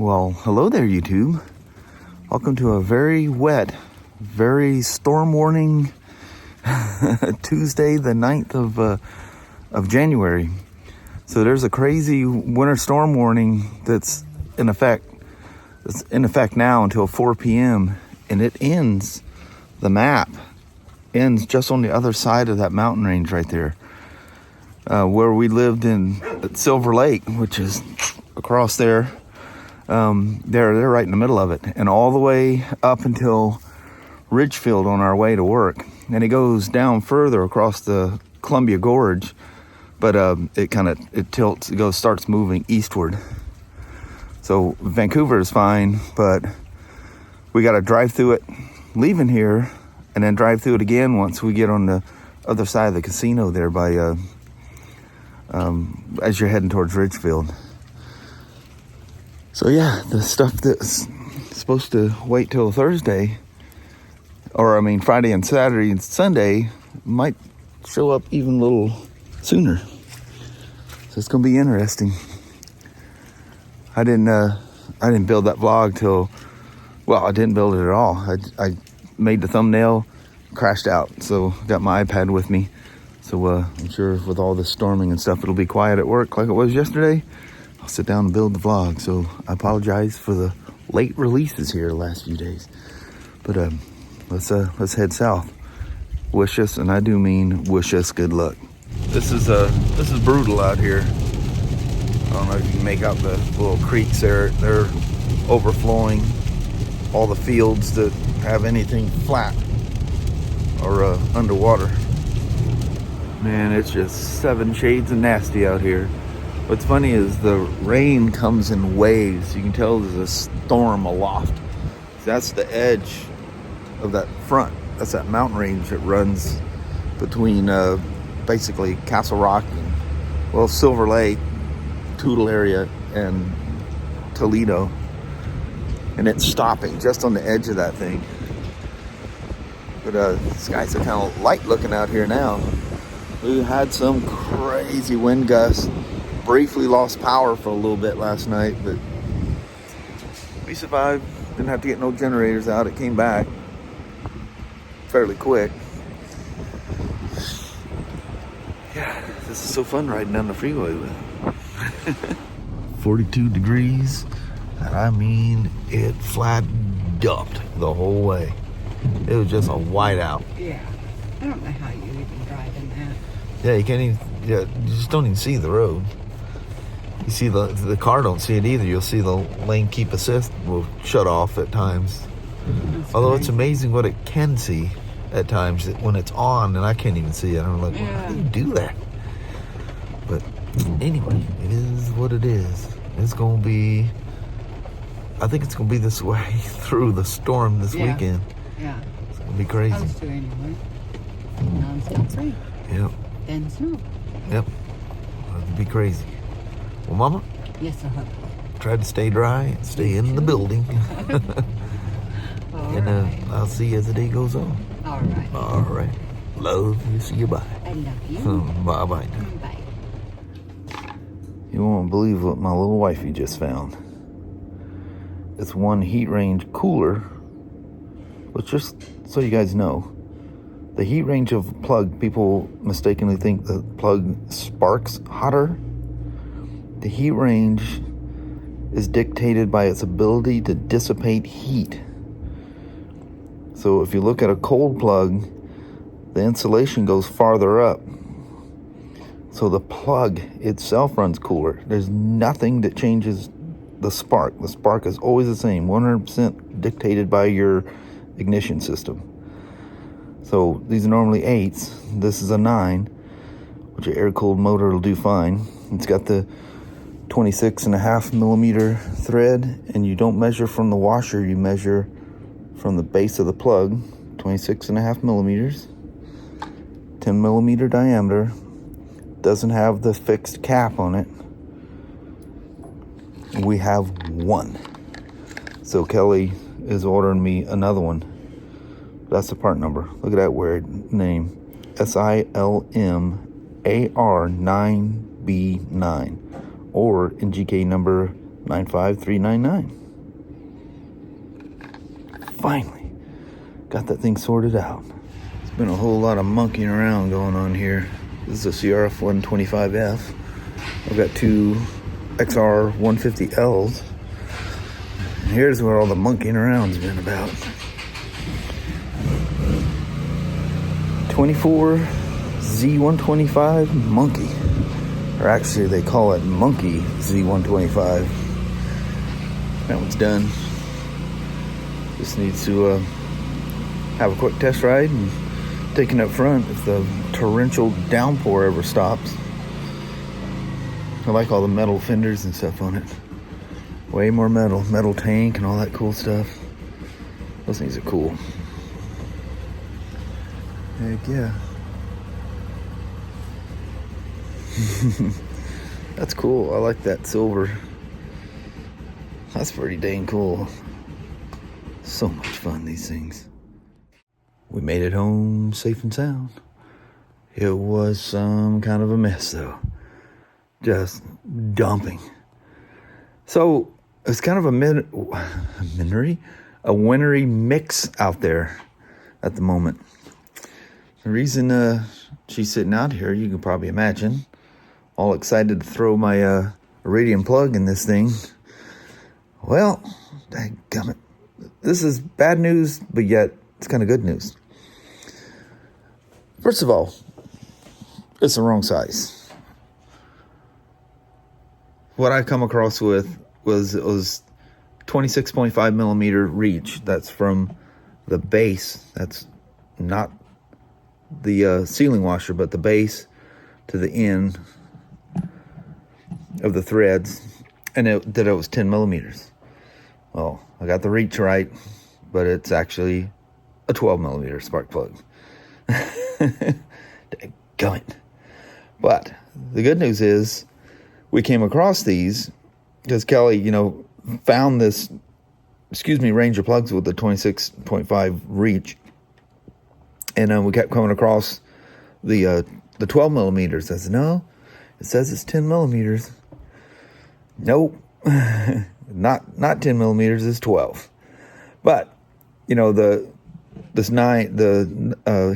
Well, hello there, YouTube. Welcome to a very wet, very storm warning Tuesday, the 9th of January. So there's a crazy winter storm warning that's in effect. It's in effect now until 4 p.m. and it ends. The map ends just on the other side of that mountain range right there, where we lived at Silver Lake, which is across there. They're right in the middle of it, and all the way up until Ridgefield on our way to work. And it goes down further across the Columbia Gorge, but it tilts, starts moving eastward. So Vancouver is fine, but we got to drive through it leaving here, and then drive through it again once we get on the other side of the casino there by as you're heading towards Ridgefield. So yeah, the stuff that's supposed to wait till Thursday, Friday and Saturday and Sunday, might show up even a little sooner. So it's gonna be interesting. I didn't build that vlog I didn't build it at all. I made the thumbnail, crashed out. So got my iPad with me. So I'm sure with all the storming and stuff, it'll be quiet at work like it was yesterday. I'll sit down and build the vlog. So I apologize for the late releases here the last few days. But let's head south. Wish us, and I do mean wish us, good luck. This is brutal out here. I don't know if you can make out the little creeks there. They're overflowing all the fields that have anything flat or underwater. Man, it's just 7 shades of nasty out here. What's funny is the rain comes in waves. You can tell there's a storm aloft. That's the edge of that front. That's that mountain range that runs between basically Castle Rock and, Silver Lake, Toledo area, and Toledo. And it's stopping just on the edge of that thing. But the skies are kind of light looking out here now. We had some crazy wind gusts. Briefly lost power for a little bit last night, but we survived. Didn't have to get no generators out. It came back fairly quick. Yeah, this is so fun riding down the freeway with 42 degrees. And I mean, it flat dumped the whole way. It was just a whiteout. Yeah, I don't know how you even drive in that. Yeah, you can't even. Yeah, you just don't even see the road. You see the car don't see it either. You'll see the lane keep assist will shut off at times. Although it's amazing what it can see at times when it's on, and I can't even see it. I'm like, how do you do that? But anyway, it is what it is. It's gonna be. I think it's gonna be this way through the storm this weekend. Yeah, it's gonna be crazy. Supposed to anyway. Non-stop rain. Yep. And snow. Yep. It'll be crazy. Well, Mama? Yes, sir. Try to stay dry and stay in the building. And I'll see you as the day goes on. All right. All right. Love you. See you. Bye. I love you. Bye-bye. Bye. You won't believe what my little wifey just found. It's one heat range cooler. But just so you guys know, the heat range of a plug, people mistakenly think the plug sparks hotter. The heat range is dictated by its ability to dissipate heat. So if you look at a cold plug, the insulation goes farther up. So the plug itself runs cooler. There's nothing that changes the spark. The spark is always the same, 100% dictated by your ignition system. So these are normally 8s. This is a 9, which an air-cooled motor will do fine. It's got the 26.5 millimeter thread, and you don't measure from the washer, you measure from the base of the plug. 26.5 millimeters, 10 millimeter diameter. Doesn't have the fixed cap on it. We have one. So Kelly is ordering me another one. That's the part number. Look at that weird name. SILMAR9B9. Or in GK number 95399. Finally got that thing sorted out. It's been a whole lot of monkeying around going on here. This is a CRF 125F. I've got two XR 150Ls. And here's where all the monkeying around's been about. 24 Z125 Monkey. Or actually they call it Monkey Z125. That one's done. Just needs to have a quick test ride and take it up front if the torrential downpour ever stops. I like all the metal fenders and stuff on it. Way more metal tank and all that cool stuff. Those things are cool. Heck yeah. That's cool. I like that silver. That's pretty dang cool. So much fun, these things. We made it home safe and sound. It was some kind of a mess though. Just dumping. So it's kind of a wintry mix out there at the moment. The reason she's sitting out here, you can probably imagine, all excited to throw my Iridium plug in this thing. Well, dadgummit. This is bad news, but yet it's kind of good news. First of all, it's the wrong size. What I come across with was 26.5 millimeter reach. That's from the base. That's not the sealing washer, but the base to the end of the threads, and it was 10 millimeters. Well, I got the reach right, but it's actually a 12 millimeter spark plug. Daggone it. But the good news is we came across these because Kelly, found this, Ranger plugs with the 26.5 reach. And we kept coming across the 12 millimeters. I said, no, it says it's 10 millimeters. Nope. Not 10 millimeters, it's 12. But, the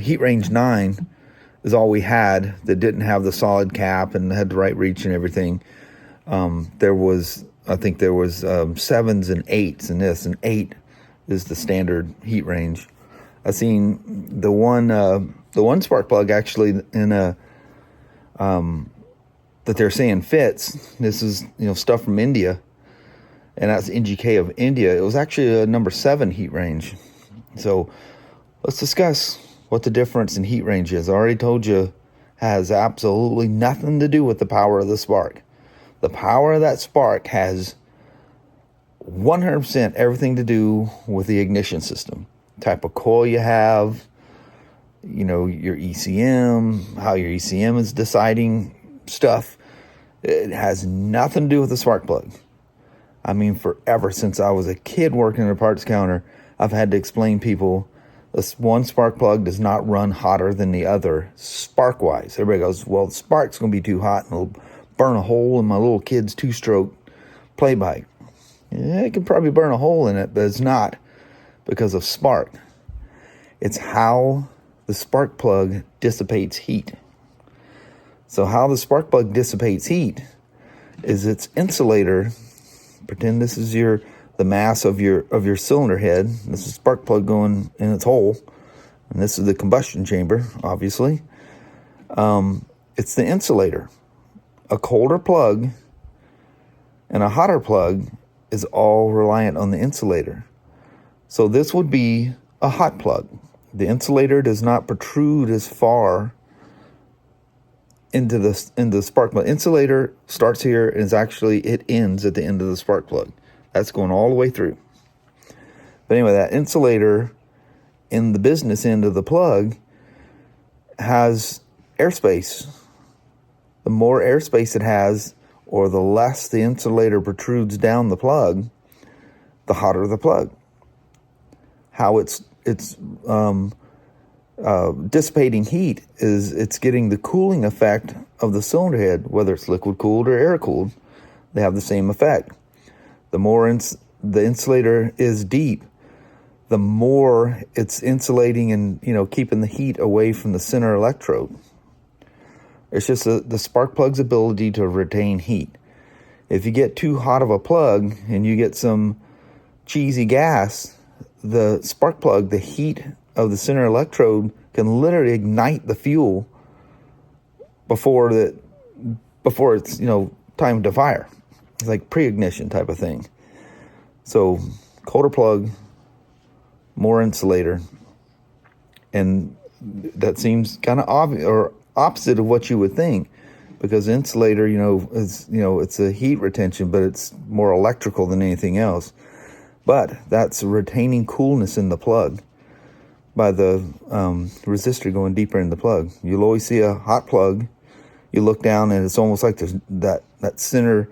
heat range 9 is all we had that didn't have the solid cap and had the right reach and everything. There was 7s and 8s in this, and 8 is the standard heat range. I seen the one spark plug actually in a that they're saying fits. This is stuff from India, and that's NGK of India. It was actually a number 7 heat range. So let's discuss what the difference in heat range is. I already told you, has absolutely nothing to do with the power of the spark. The power of that spark has 100% everything to do with the ignition system. Type of coil you have, your ECM, how your ECM is deciding stuff. It has nothing to do with the spark plug. I mean, forever since I was a kid working at a parts counter, I've had to explain people this one spark plug does not run hotter than the other spark-wise. Everybody goes, well, the spark's going to be too hot and it'll burn a hole in my little kid's 2-stroke play bike. Yeah, it could probably burn a hole in it, but it's not because of spark. It's how the spark plug dissipates heat. So how the spark plug dissipates heat is its insulator. Pretend this is the mass of your cylinder head. This is spark plug going in its hole, and this is the combustion chamber, obviously. It's the insulator. A colder plug and a hotter plug is all reliant on the insulator. So this would be a hot plug. The insulator does not protrude as far into the spark plug. Insulator starts here and it ends at the end of the spark plug. That's going all the way through. But anyway, that insulator in the business end of the plug has airspace. The more airspace it has, or the less the insulator protrudes down the plug, the hotter the plug. How it's dissipating heat is it's getting the cooling effect of the cylinder head, whether it's liquid cooled or air cooled. They have the same effect. The more the insulator is deep, the more it's insulating and, you know, keeping the heat away from the center electrode. It's just the spark plug's ability to retain heat. If you get too hot of a plug and you get some cheesy gas, the spark plug, the heat of the center electrode, can literally ignite the fuel before it's, you know, time to fire. It's like pre-ignition type of thing. So colder plug, more insulator, and that seems kind of obvious or opposite of what you would think, because insulator, you know, is, you know, it's a heat retention, but it's more electrical than anything else. But that's retaining coolness in the plug by the resistor going deeper in the plug. You'll always see a hot plug. You look down and it's almost like that center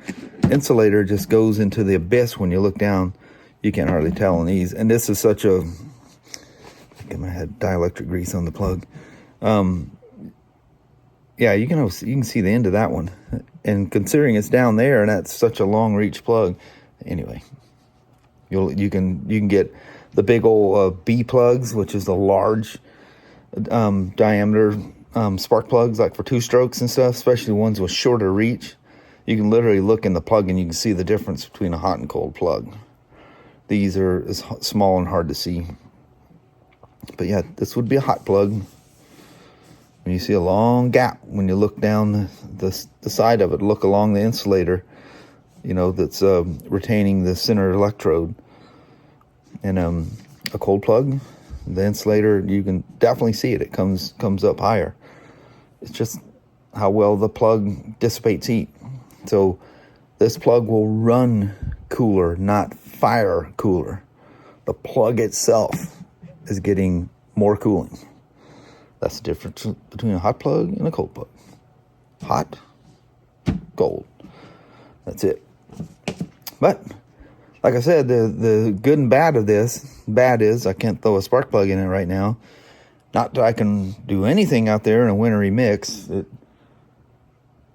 insulator just goes into the abyss. When you look down, you can't hardly tell on these. And this is such a, I think I had dielectric grease on the plug. Yeah, you can see the end of that one. And considering it's down there and that's such a long reach plug, anyway, you can get the big old B plugs, which is the large diameter spark plugs, like for 2-strokes and stuff, especially ones with shorter reach. You can literally look in the plug and you can see the difference between a hot and cold plug. These are small and hard to see. But yeah, this would be a hot plug. When you see a long gap, when you look down the side of it, look along the insulator, you know, that's retaining the center electrode. And a cold plug, the insulator, you can definitely see it. It comes up higher. It's just how well the plug dissipates heat. So this plug will run cooler, not fire cooler. The plug itself is getting more cooling. That's the difference between a hot plug and a cold plug. Hot, cold. That's it. But like I said, the good and bad of this, bad is I can't throw a spark plug in it right now. Not that I can do anything out there in a wintry mix.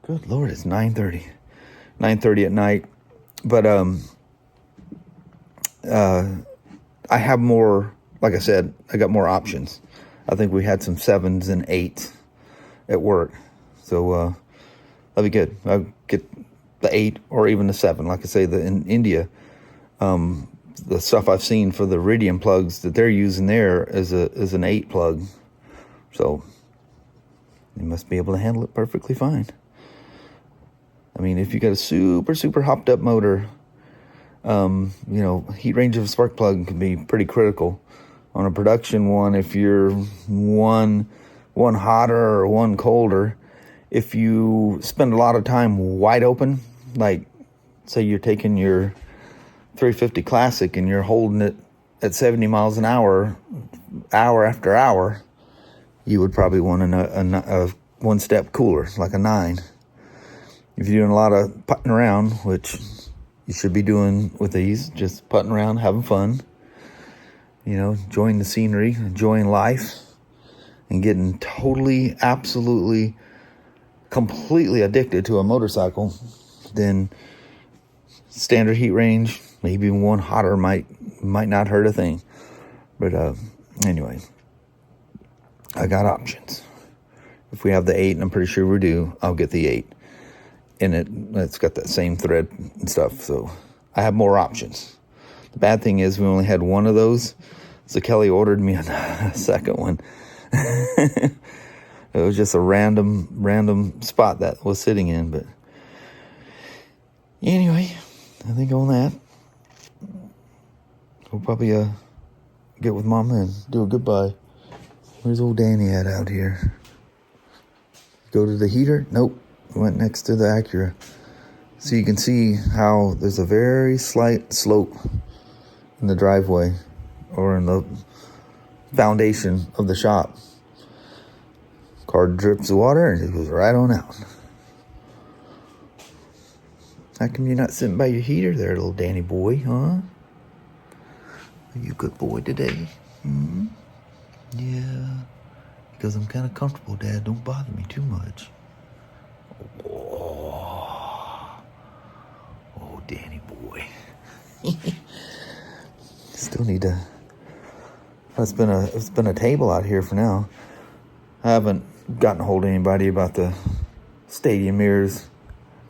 Good Lord, it's 9:30. 9:30 at night. But I have more, like I said, I got more options. I think we had some 7s and 8s at work. So that'll be good. I'll get the 8 or even the 7. Like I say, in India, the stuff I've seen for the Iridium plugs that they're using there is an 8 plug. So you must be able to handle it perfectly fine. I mean, if you got a super hopped up motor, you know, heat range of a spark plug can be pretty critical. On a production one, if you're one hotter or one colder, if you spend a lot of time wide open, like say you're taking your 350 Classic and you're holding it at 70 miles an hour, hour after hour, you would probably want a one step cooler, like a 9. If you're doing a lot of putting around, which you should be doing with these, just putting around, having fun, you know, enjoying the scenery, enjoying life, and getting totally, absolutely, completely addicted to a motorcycle, then standard heat range, maybe one hotter might not hurt a thing. But anyway, I got options. If we have the 8, and I'm pretty sure we do, I'll get the 8. And it's got that same thread and stuff, so I have more options. The bad thing is we only had one of those, so Kelly ordered me a second one. It was just a random spot that was sitting in, but anyway, I think on that, we'll probably get with Mama and do a goodbye. Where's old Danny at out here? Go to the heater? Nope. Went next to the Acura. So you can see how there's a very slight slope in the driveway or in the foundation of the shop. Car drips the water and it goes right on out. How come you're not sitting by your heater there, little Danny boy, huh? Are you a good boy today? Hmm? Yeah. Because I'm kind of comfortable, Dad. Don't bother me too much. Oh, Danny boy. Still need to. It's been a table out here for now. I haven't gotten a hold of anybody about the stadium mirrors.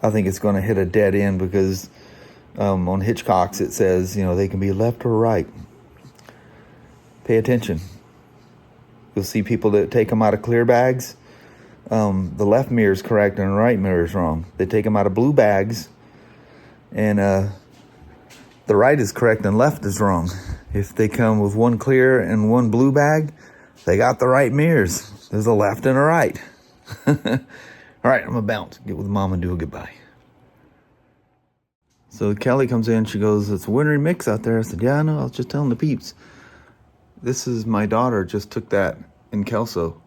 I think it's going to hit a dead end because on Hitchcock's it says, you know, they can be left or right. Pay attention. You'll see people that take them out of clear bags. The left mirror is correct and the right mirror is wrong. They take them out of blue bags, and the right is correct and left is wrong. If they come with one clear and one blue bag, they got the right mirrors. There's a left and a right. All right, I'm gonna bounce. Get with mom and do a goodbye. So Kelly comes in, she goes, "It's a wintry mix out there." I said, "Yeah, I know, I was just telling the peeps." This is my daughter, just took that in Kelso.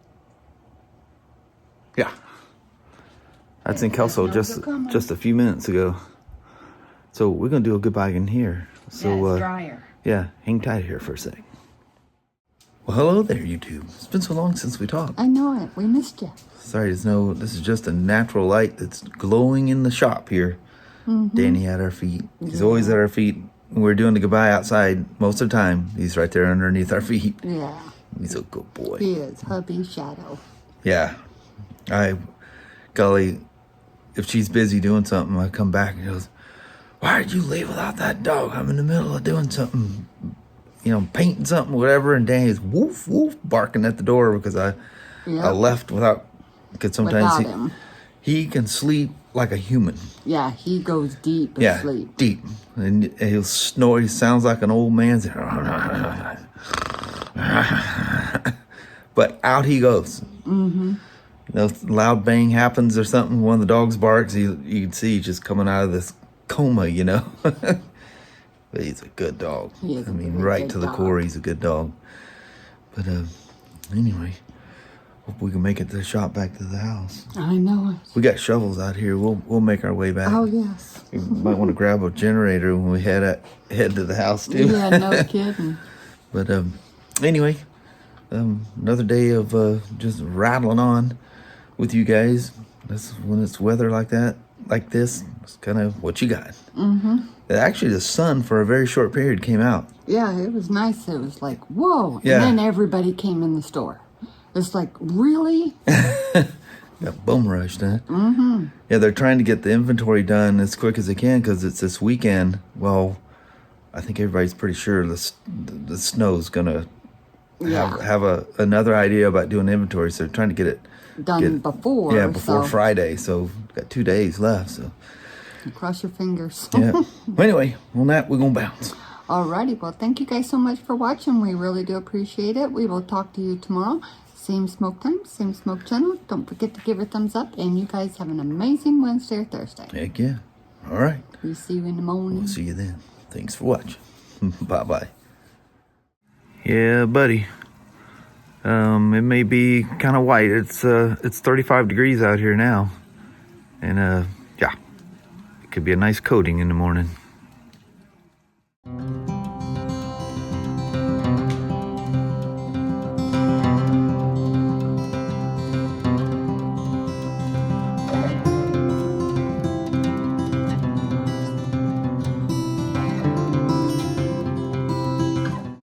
Yeah. That's in Kelso just a few minutes ago. So we're gonna do a goodbye in here. So yeah, it's drier. Yeah, hang tight here for a sec. Well, hello there, YouTube. It's been so long since we talked. I know it. We missed you. Sorry, this is just a natural light that's glowing in the shop here. Danny at our feet. He's always at our feet. We're doing the goodbye outside most of the time. He's right there underneath our feet. Yeah. He's a good boy. He is. Hubby's shadow. Yeah. Golly, if she's busy doing something, I come back and he goes, "Why did you leave without that dog? I'm in the middle of doing something, you know, painting something, whatever." And Danny's woof, woof, barking at the door because I left without, because sometimes he can sleep like a human. Yeah, he goes deep in sleep. Deep. And he'll snore. He sounds like an old man's. But out he goes. You know, loud bang happens or something. One of the dogs barks. You can see he's just coming out of this coma, you know. But he's a good dog. I mean, right to the core, he's a good dog. But anyway, hope we can make it to the shop back to the house. I know it. We got shovels out here. We'll make our way back. Oh yes. We might want to grab a generator when we head to the house too. Yeah, no kidding. But anyway, another day of just rattling on with you guys. That's when it's weather like that, like this. It's kind of what you got. Actually, the sun for a very short period came out. Yeah, it was nice. It was like, whoa. Yeah. And then everybody came in the store. It's like, really? Got bum rushed, huh? Yeah, they're trying to get the inventory done as quick as they can because it's this weekend. Well, I think everybody's pretty sure the snow's gonna have another idea about doing inventory, so they're trying to get it done before. Yeah, before Friday. So got 2 days left. So cross your fingers. Yeah. Well, anyway, on that we're gonna bounce. Alrighty, well, thank you guys so much for watching. We really do appreciate it. We will talk to you tomorrow. Same smoke time, same smoke channel. Don't forget to give a thumbs up, and you guys have an amazing Wednesday or Thursday. Heck yeah. All right. We'll see you in the morning. We'll see you then. Thanks for watching. Bye-bye. Yeah, buddy. It may be kind of white. It's 35 degrees out here now. And yeah, it could be a nice coating in the morning.